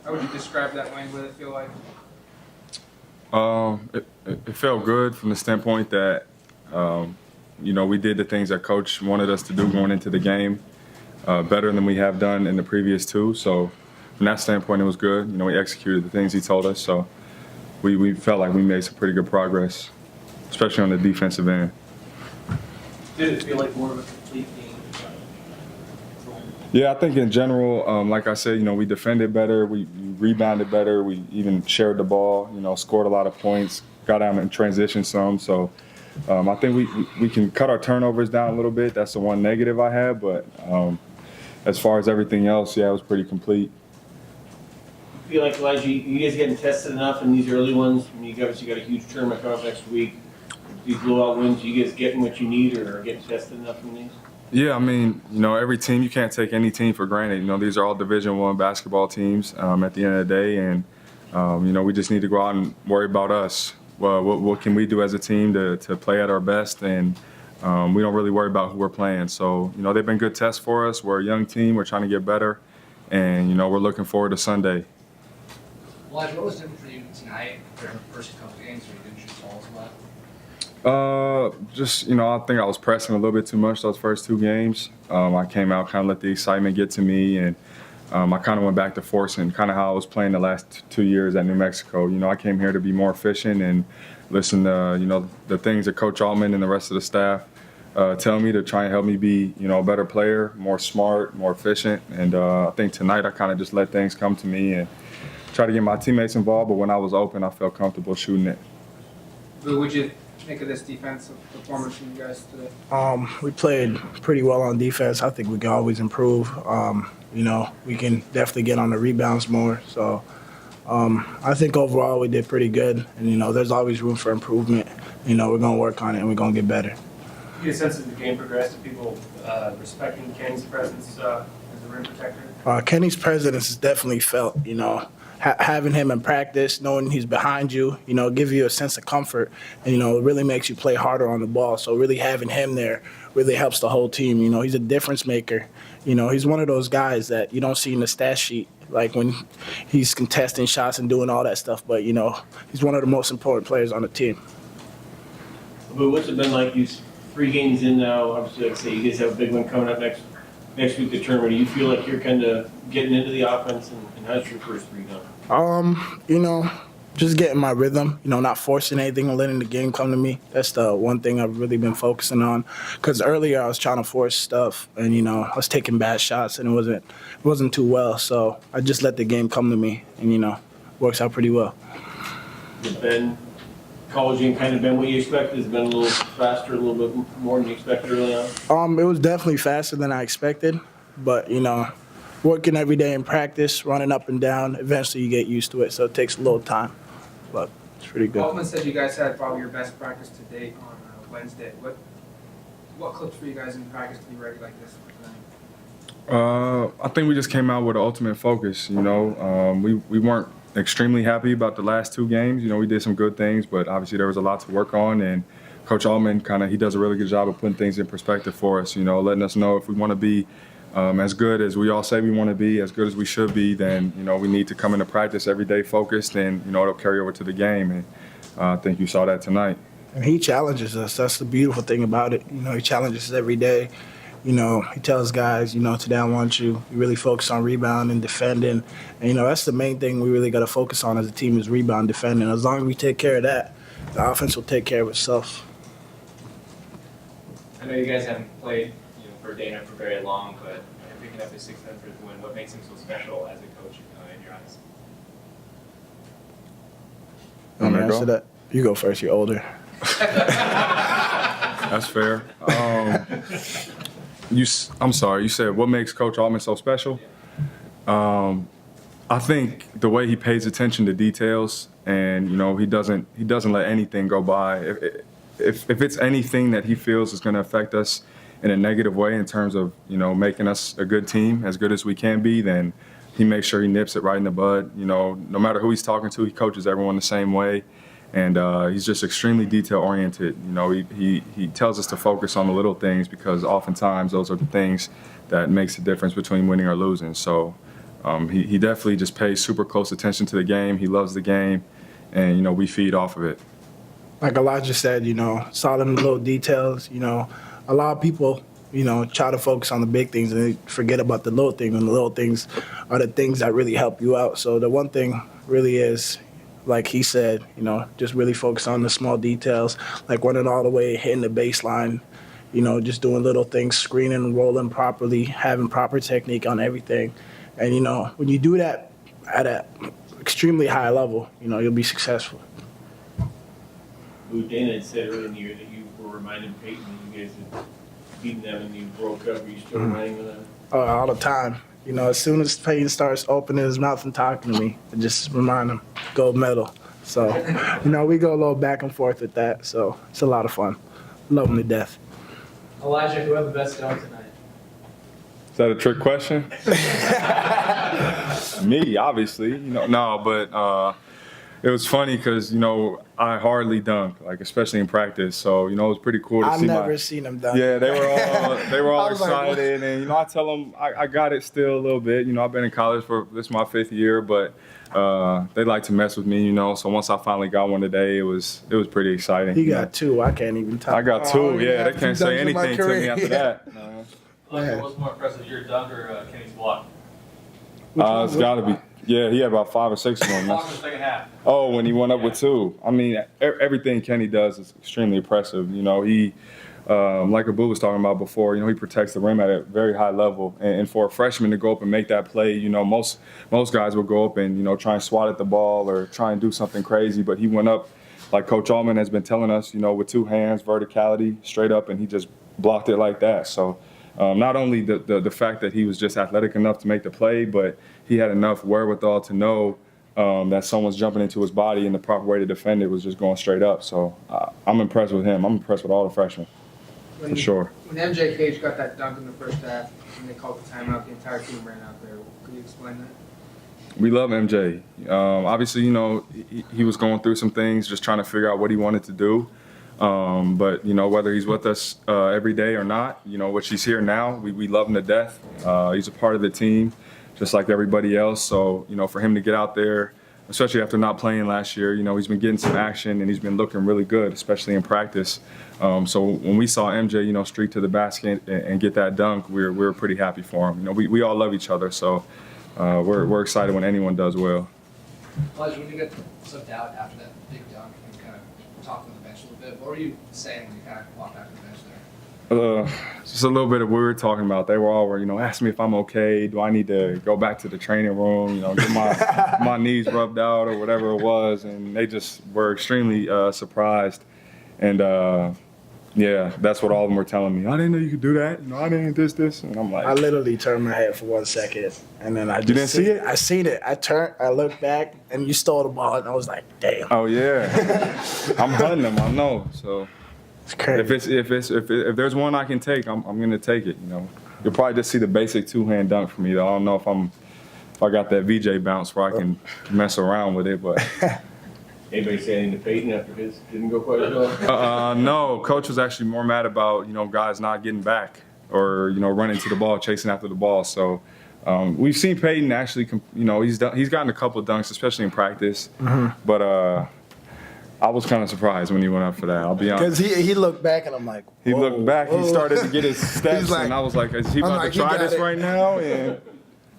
How would you describe that win? What did it feel like? It felt good from the standpoint that, we did the things that Coach wanted us to do going into the game better than we have done in the previous two. So from that standpoint, it was good. We executed the things he told us. So we felt like we made some pretty good progress, especially on the defensive end. Did it feel like more of a complete game? Yeah, I think in general, like I said, we defended better, we rebounded better, we even shared the ball, scored a lot of points, got out in transition some. So I think we can cut our turnovers down a little bit. That's the one negative I have, but as far as everything else, yeah, it was pretty complete. I feel like, Elijah, you guys getting tested enough in these early ones? I mean, you got a huge tournament coming up next week. These blowout wins, you guys getting what you need or getting tested enough in these? Yeah, I mean, every team, you can't take any team for granted. These are all Division I basketball teams at the end of the day, and, we just need to go out and worry about us. Well, what can we do as a team to play at our best, and we don't really worry about who we're playing. So, they've been good tests for us. We're a young team. We're trying to get better, and, we're looking forward to Sunday. Elijah, what was different for you tonight compared to the first couple of games where you didn't shoot balls a lot? I think I was pressing a little bit too much those first two games. I came out, kind of let the excitement get to me, and I kind of went back to forcing, kind of how I was playing the last 2 years at New Mexico. I came here to be more efficient and listen to, the things that Coach Altman and the rest of the staff tell me to try and help me be, a better player, more smart, more efficient. And I think tonight I kind of just let things come to me and try to get my teammates involved. But when I was open, I felt comfortable shooting it. What would you think of this defensive performance from you guys today? We played pretty well on defense. I think we can always improve. We can definitely get on the rebounds more. So I think overall we did pretty good. And, there's always room for improvement. We're going to work on it and we're going to get better. You get a sense as the game progressed of people respecting Kenny's presence as a rim protector? Kenny's presence is definitely felt, having him in practice, knowing he's behind you, give you a sense of comfort and, it really makes you play harder on the ball. So really having him there really helps the whole team. He's a difference maker. He's one of those guys that you don't see in the stat sheet, like when he's contesting shots and doing all that stuff. But, he's one of the most important players on the team. But what's it been like these 3 games in now? Obviously, like I say, you guys have a big one coming up next week, the tournament. Do you feel like you're kind of getting into the offense, and how's your first 3 going? Just getting my rhythm, not forcing anything and letting the game come to me. That's the one thing I've really been focusing on. Because earlier I was trying to force stuff and, I was taking bad shots and it wasn't too well. So I just let the game come to me and, works out pretty well. Has been college game kind of been what you expected? Has it been a little faster, a little bit more than you expected early on? It was definitely faster than I expected. But, working every day in practice, running up and down, eventually you get used to it. So it takes a little time. But it's pretty good. Altman said you guys had probably your best practice to date on Wednesday. What clips for you guys in practice to be ready like this for tonight? I think we just came out with an ultimate focus. We weren't extremely happy about the last 2 games. We did some good things, but obviously there was a lot to work on. And Coach Altman he does a really good job of putting things in perspective for us. Letting us know if we want to be as good as we all say we want to be, as good as we should be, then, we need to come into practice every day focused and, it'll carry over to the game. And I think you saw that tonight. And he challenges us. That's the beautiful thing about it. He challenges us every day. He tells guys, today I want you. We really focus on rebounding, defending. And, that's the main thing we really got to focus on as a team is rebound, defending. As long as we take care of that, the offense will take care of itself. I know you guys haven't played for Dana for very long, but picking up his 6th win, what makes him so special as a coach in your eyes? I'm going to answer that. You go first. You're older. That's fair. I'm sorry. You said what makes Coach Altman so special? I think the way he pays attention to details, and he doesn't let anything go by. If it's anything that he feels is going to affect us in a negative way in terms of making us a good team, as good as we can be, then he makes sure he nips it right in the bud. No matter who he's talking to, he coaches everyone the same way. And he's just extremely detail-oriented. He tells us to focus on the little things because oftentimes those are the things that makes the difference between winning or losing. So He definitely just pays super close attention to the game. He loves the game, and we feed off of it. Like Elijah said, solid in the little details. A lot of people, try to focus on the big things and they forget about the little things. And the little things are the things that really help you out. So the one thing really is, like he said, just really focus on the small details, like running all the way, hitting the baseline, just doing little things, screening, rolling properly, having proper technique on everything. And, when you do that at an extremely high level, you'll be successful. Dana had said earlier in the year that you were reminding Peyton that you guys had beaten them in the World Cup. Are you still reminding them of that? All the time. As soon as Peyton starts opening his mouth and talking to me, I just remind him, gold medal. So, we go a little back and forth with that. So it's a lot of fun. Love him to death. Elijah, who had the best dunk tonight? Is that a trick question? Me, obviously. No, but it was funny because I hardly dunk, like especially in practice. So it was pretty cool to I've see. never seen him dunk. Yeah, they were all I was like, excited, and I tell them I got it still a little bit. I've been in college for this is my 5th year, but they like to mess with me. So once I finally got one today, it was pretty exciting. He got 2. I can't even talk. I got 2. Oh, Yeah, they got can't 2 say dunks in my anything to me career. after that. No. Elijah, what's more impressive, your dunk or Kenny's block? It's got to be. Yeah, he had about 5 or 6 of them. Block in the second half. Oh, when he went up with 2. I mean, everything Kenny does is extremely impressive. He, like Abu was talking about before, he protects the rim at a very high level. And for a freshman to go up and make that play, most guys will go up and, try and swat at the ball or try and do something crazy. But he went up, like Coach Allman has been telling us, with 2 hands, verticality, straight up, and he just blocked it like that. So not only the fact that he was just athletic enough to make the play, but he had enough wherewithal to know that someone's jumping into his body and the proper way to defend it was just going straight up. So I'm impressed with him. I'm impressed with all the freshmen, for sure. When MJ Cage got that dunk in the first half and they called the timeout, the entire team ran out there. Could you explain that? We love MJ. Obviously, he was going through some things, just trying to figure out what he wanted to do. But whether he's with us every day or not, which he's here now, we love him to death. He's a part of the team, just like everybody else. So for him to get out there, especially after not playing last year, he's been getting some action and he's been looking really good, especially in practice. So when we saw MJ, streak to the basket and get that dunk, we were pretty happy for him. We all love each other, so we're excited when anyone does well. Elijah, when you got subbed out after that big dunk and kind of talked on the bench a little bit, what were you saying when you kind of walked back to the bench there? Just a little bit of what we were talking about. They were all, asking me if I'm okay. Do I need to go back to the training room? Get my knees rubbed out or whatever it was. And they just were extremely surprised. And yeah, that's what all of them were telling me. I didn't know you could do that. I didn't this. And I'm like, I literally turned my head for 1 second, and then I just didn't see it? I seen it. I turned, I looked back, and you stole the ball, and I was like, damn. oh yeah, I'm hunting them. I know. So It's crazy. if there's one I can take, I'm gonna take it. You'll probably just see the basic 2-hand dunk for me. Though I don't know if I got that VJ bounce where I can mess around with it, but. Anybody say anything to Peyton after his didn't go quite as well? No, coach was actually more mad about guys not getting back or running to the ball, chasing after the ball. So we've seen Peyton actually, he's gotten a couple of dunks, especially in practice. But I was kind of surprised when he went up for that. I'll be honest. Because he looked back, and I'm like, He whoa, looked back. whoa. He started to get his steps, like- and I was like, "Is he I'm about like, to he try got this it. right now?" And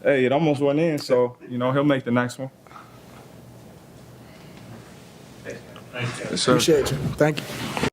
hey, it almost went in. So he'll make the next one. Thanks, guys. Yes, sir. Appreciate you. Thank you.